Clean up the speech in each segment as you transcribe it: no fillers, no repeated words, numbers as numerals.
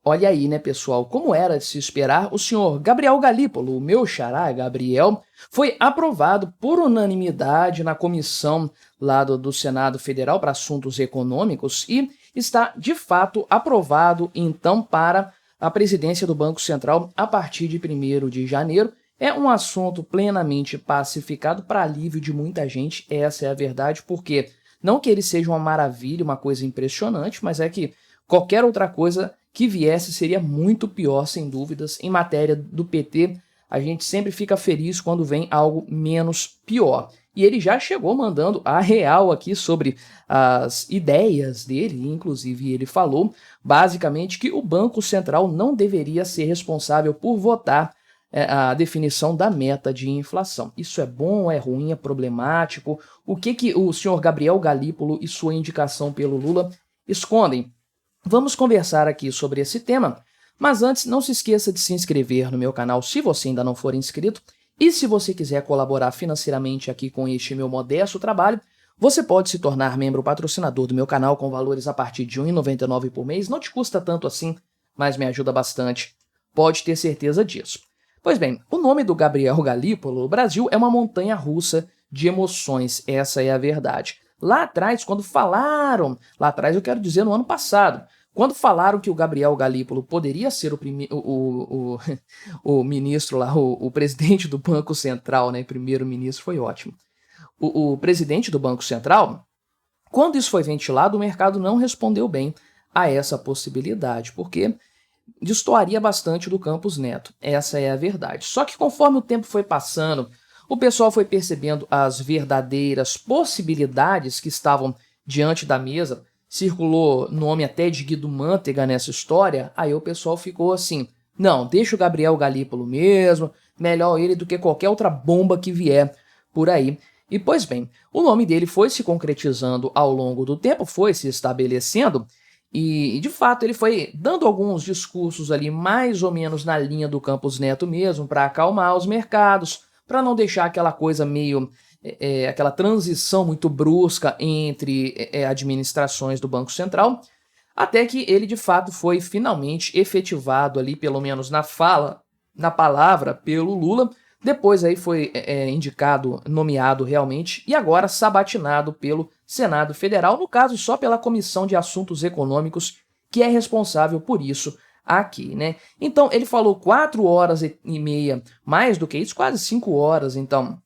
Olha aí, né, pessoal, como era de se esperar, o senhor Gabriel Galípolo, o meu xará Gabriel, foi aprovado por unanimidade na comissão lá do Senado Federal para Assuntos Econômicos e está, de fato, aprovado, então, para a presidência do Banco Central a partir de 1º de janeiro. É um assunto plenamente pacificado para alívio de muita gente, essa é a verdade, porque não que ele seja uma maravilha, uma coisa impressionante, mas é que qualquer outra coisa que viesse seria muito pior, sem dúvidas. Em matéria do PT, a gente sempre fica feliz quando vem algo menos pior. E ele já chegou mandando a real aqui sobre as ideias dele, inclusive ele falou basicamente que o Banco Central não deveria ser responsável por votar a definição da meta de inflação. Isso é bom, é ruim, é problemático? O que o senhor Gabriel Galípolo e sua indicação pelo Lula escondem? Vamos conversar aqui sobre esse tema, mas antes não se esqueça de se inscrever no meu canal se você ainda não for inscrito, e se você quiser colaborar financeiramente aqui com este meu modesto trabalho, você pode se tornar membro patrocinador do meu canal com valores a partir de R$ 1,99 por mês, não te custa tanto assim, mas me ajuda bastante, pode ter certeza disso. Pois bem, o nome do Gabriel Galípolo, o Brasil, é uma montanha russa de emoções, essa é a verdade. Lá atrás, quando falaram, lá atrás eu quero dizer no ano passado, quando falaram que o Gabriel Galípolo poderia ser o ministro lá, o presidente do Banco Central, né? Primeiro-ministro foi ótimo. O presidente do Banco Central, quando isso foi ventilado, o mercado não respondeu bem a essa possibilidade, porque destoaria bastante do Campos Neto, essa é a verdade. Só que conforme o tempo foi passando, o pessoal foi percebendo as verdadeiras possibilidades que estavam diante da mesa, circulou nome até de Guido Mantega nessa história, aí o pessoal ficou assim, não, deixa o Gabriel Galípolo mesmo, melhor ele do que qualquer outra bomba que vier por aí. E pois bem, o nome dele foi se concretizando ao longo do tempo, foi se estabelecendo, e de fato ele foi dando alguns discursos ali mais ou menos na linha do Campos Neto mesmo, para acalmar os mercados, para não deixar aquela coisa meio, aquela transição muito brusca entre administrações do Banco Central, até que ele de fato foi finalmente efetivado ali, pelo menos na fala, na palavra, pelo Lula, depois aí foi indicado, nomeado realmente, e agora sabatinado pelo Senado Federal, no caso só pela Comissão de Assuntos Econômicos, que é responsável por isso aqui, né? Então, ele falou 4 horas e meia, mais do que isso, quase 5 horas, então,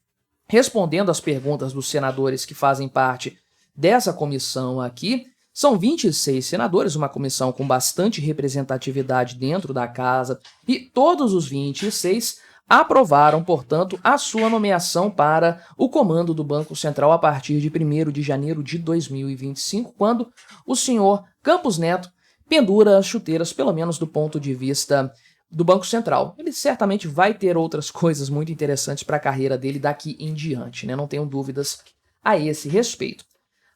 respondendo às perguntas dos senadores que fazem parte dessa comissão aqui. São 26 senadores, uma comissão com bastante representatividade dentro da casa, e todos os 26 aprovaram, portanto, a sua nomeação para o comando do Banco Central a partir de 1º de janeiro de 2025, quando o senhor Campos Neto pendura as chuteiras, pelo menos do ponto de vista do Banco Central. Ele certamente vai ter outras coisas muito interessantes para a carreira dele daqui em diante, né? Não tenho dúvidas a esse respeito.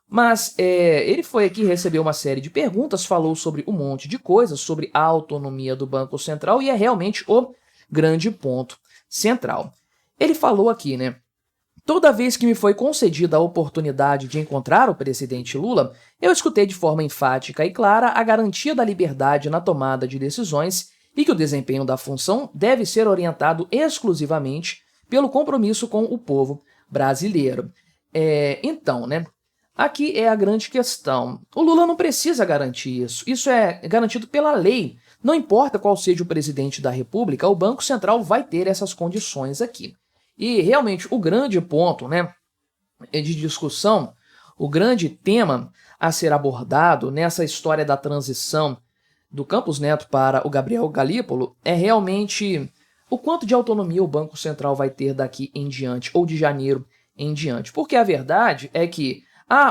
Mas ele foi aqui, recebeu uma série de perguntas, falou sobre um monte de coisas, sobre a autonomia do Banco Central, e é realmente o grande ponto central. Ele falou aqui, né? Toda vez que me foi concedida a oportunidade de encontrar o presidente Lula, eu escutei de forma enfática e clara a garantia da liberdade na tomada de decisões e que o desempenho da função deve ser orientado exclusivamente pelo compromisso com o povo brasileiro. Então, né? Aqui é a grande questão. O Lula não precisa garantir isso. Isso é garantido pela lei. Não importa qual seja o presidente da República, o Banco Central vai ter essas condições aqui. E realmente o grande ponto, né, de discussão, o grande tema a ser abordado nessa história da transição do Campos Neto para o Gabriel Galípolo é realmente o quanto de autonomia o Banco Central vai ter daqui em diante, ou de janeiro em diante. Porque a verdade é que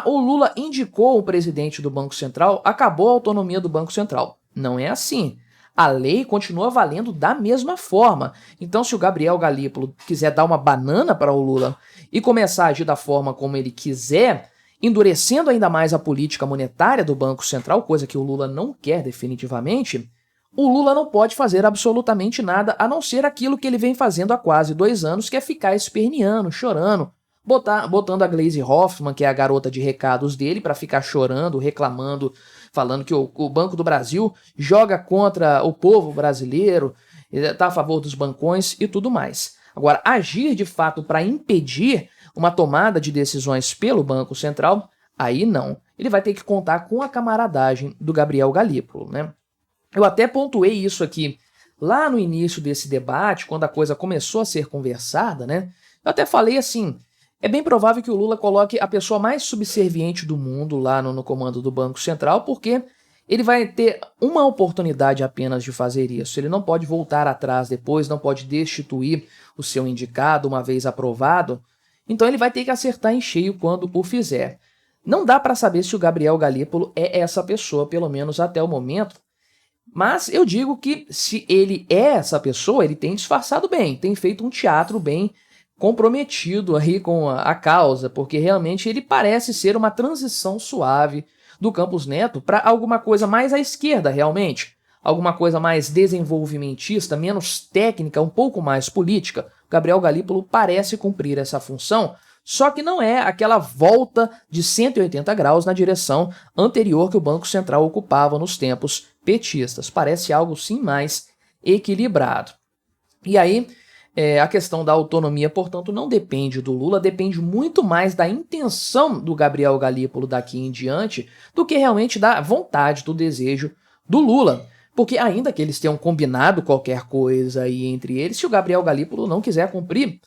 o Lula indicou o presidente do Banco Central, acabou a autonomia do Banco Central. Não é assim. A lei continua valendo da mesma forma. Então, se o Gabriel Galípolo quiser dar uma banana para o Lula e começar a agir da forma como ele quiser, endurecendo ainda mais a política monetária do Banco Central, coisa que o Lula não quer definitivamente, o Lula não pode fazer absolutamente nada a não ser aquilo que ele vem fazendo há quase 2 anos, que é ficar esperneando, chorando, botando a Gleisi Hoffmann, que é a garota de recados dele, para ficar chorando, reclamando, falando que o Banco do Brasil joga contra o povo brasileiro, está a favor dos bancões e tudo mais. Agora, agir de fato para impedir uma tomada de decisões pelo Banco Central, aí não. Ele vai ter que contar com a camaradagem do Gabriel Galípolo, né? Eu até pontuei isso aqui lá no início desse debate, quando a coisa começou a ser conversada, né? Eu até falei assim, é bem provável que o Lula coloque a pessoa mais subserviente do mundo lá no comando do Banco Central, porque ele vai ter uma oportunidade apenas de fazer isso. Ele não pode voltar atrás depois, não pode destituir o seu indicado uma vez aprovado. Então ele vai ter que acertar em cheio quando o fizer. Não dá para saber se o Gabriel Galípolo é essa pessoa, pelo menos até o momento. Mas eu digo que se ele é essa pessoa, ele tem disfarçado bem, tem feito um teatro bem comprometido aí com a causa, porque realmente ele parece ser uma transição suave do Campos Neto para alguma coisa mais à esquerda, realmente. Alguma coisa mais desenvolvimentista, menos técnica, um pouco mais política. Gabriel Galípolo parece cumprir essa função, só que não é aquela volta de 180 graus na direção anterior que o Banco Central ocupava nos tempos petistas. Parece algo, sim, mais equilibrado. E aí, a questão da autonomia, portanto, não depende do Lula, depende muito mais da intenção do Gabriel Galípolo daqui em diante do que realmente da vontade, do desejo do Lula. Porque ainda que eles tenham combinado qualquer coisa aí entre eles, se o Gabriel Galípolo não quiser cumprir,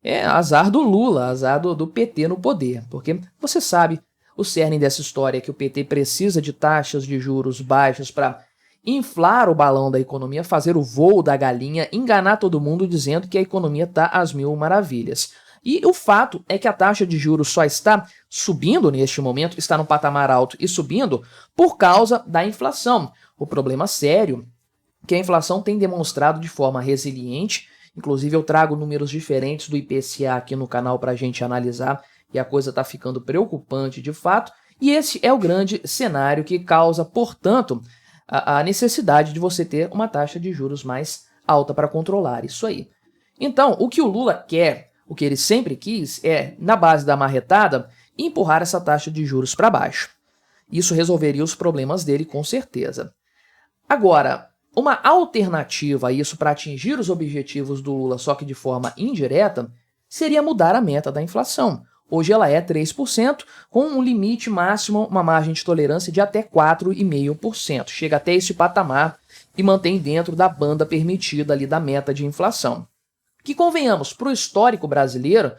é azar do Lula, azar do PT no poder. Porque você sabe, o cerne dessa história é que o PT precisa de taxas de juros baixas para inflar o balão da economia, fazer o voo da galinha, enganar todo mundo dizendo que a economia está às mil maravilhas. E o fato é que a taxa de juros só está subindo neste momento, está no patamar alto e subindo por causa da inflação. O problema sério é que a inflação tem demonstrado de forma resiliente, inclusive eu trago números diferentes do IPCA aqui no canal para a gente analisar, e a coisa está ficando preocupante de fato, e esse é o grande cenário que causa, portanto, a necessidade de você ter uma taxa de juros mais alta para controlar isso aí. Então, o que o Lula quer, o que ele sempre quis, é, na base da marretada, empurrar essa taxa de juros para baixo. Isso resolveria os problemas dele com certeza. Agora, uma alternativa a isso para atingir os objetivos do Lula, só que de forma indireta, seria mudar a meta da inflação. Hoje ela é 3%, com um limite máximo, uma margem de tolerância de até 4,5%. Chega até esse patamar e mantém dentro da banda permitida ali da meta de inflação. Que convenhamos, para o histórico brasileiro,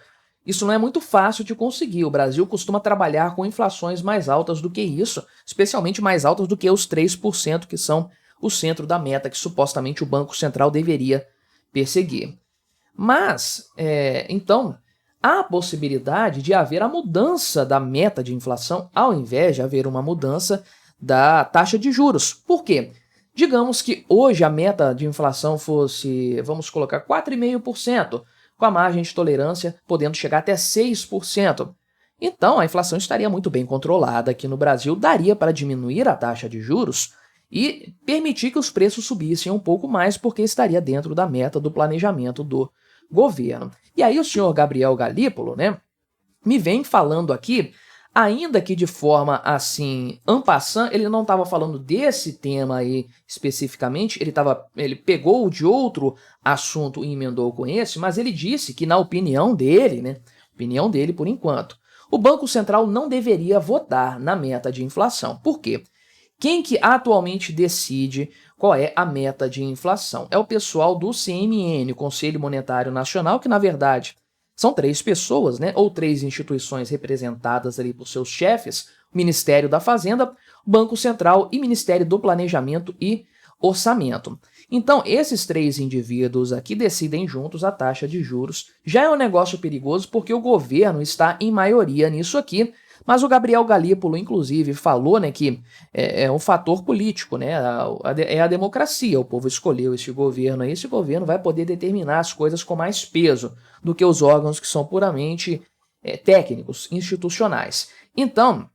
isso não é muito fácil de conseguir. O Brasil costuma trabalhar com inflações mais altas do que isso, especialmente mais altas do que os 3%, que são o centro da meta que supostamente o Banco Central deveria perseguir. Mas, então, há a possibilidade de haver a mudança da meta de inflação ao invés de haver uma mudança da taxa de juros. Por quê? Digamos que hoje a meta de inflação fosse, vamos colocar, 4,5%, com a margem de tolerância podendo chegar até 6%. Então, a inflação estaria muito bem controlada aqui no Brasil, daria para diminuir a taxa de juros e permitir que os preços subissem um pouco mais, porque estaria dentro da meta do planejamento do governo. E aí o senhor Gabriel Galípolo, né, me vem falando aqui, ainda que de forma assim, en passant, ele não estava falando desse tema aí especificamente, ele pegou de outro assunto e emendou com esse, mas ele disse que na opinião dele, né, opinião dele por enquanto, o Banco Central não deveria votar na meta de inflação. Por quê? Quem que atualmente decide qual é a meta de inflação? É o pessoal do CMN, o Conselho Monetário Nacional, que na verdade são 3 pessoas, né, ou 3 instituições representadas ali por seus chefes, o Ministério da Fazenda, Banco Central e Ministério do Planejamento e Orçamento. Então, esses 3 indivíduos aqui decidem juntos a taxa de juros. Já é um negócio perigoso porque o governo está em maioria nisso aqui, mas o Gabriel Galípolo, inclusive, falou, né, que é um fator político, né, é a democracia, o povo escolheu esse governo aí, esse governo vai poder determinar as coisas com mais peso do que os órgãos que são puramente técnicos, institucionais. Então,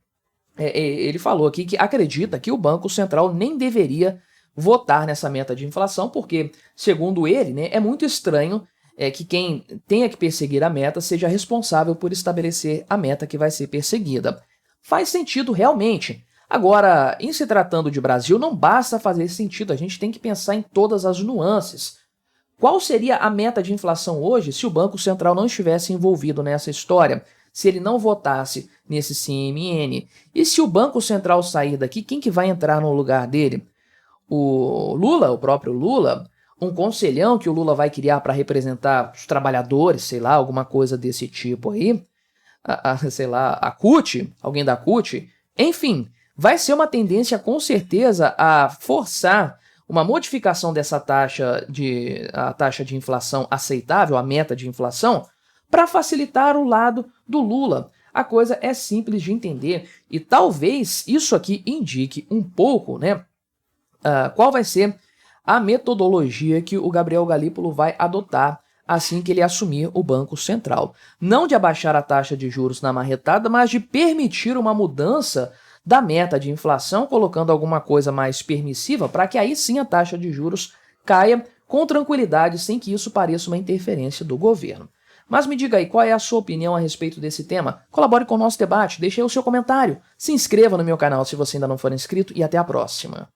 ele falou aqui que acredita que o Banco Central nem deveria votar nessa meta de inflação, porque, segundo ele, né, é muito estranho que quem tenha que perseguir a meta seja responsável por estabelecer a meta que vai ser perseguida. Faz sentido realmente. Agora, em se tratando de Brasil, não basta fazer sentido, a gente tem que pensar em todas as nuances. Qual seria a meta de inflação hoje se o Banco Central não estivesse envolvido nessa história? Se ele não votasse nesse CMN? E se o Banco Central sair daqui, quem que vai entrar no lugar dele? O Lula, o próprio Lula? Um conselhão que o Lula vai criar para representar os trabalhadores, sei lá, alguma coisa desse tipo aí? Sei lá, a CUT? Alguém da CUT? Enfim, vai ser uma tendência com certeza a forçar uma modificação dessa a taxa de inflação aceitável, a meta de inflação, para facilitar o lado do Lula. A coisa é simples de entender e talvez isso aqui indique um pouco, né, qual vai ser a metodologia que o Gabriel Galípolo vai adotar assim que ele assumir o Banco Central. Não de abaixar a taxa de juros na marretada, mas de permitir uma mudança da meta de inflação, colocando alguma coisa mais permissiva para que aí sim a taxa de juros caia com tranquilidade, sem que isso pareça uma interferência do governo. Mas me diga aí, qual é a sua opinião a respeito desse tema? Colabore com o nosso debate, deixe aí o seu comentário, se inscreva no meu canal se você ainda não for inscrito e até a próxima.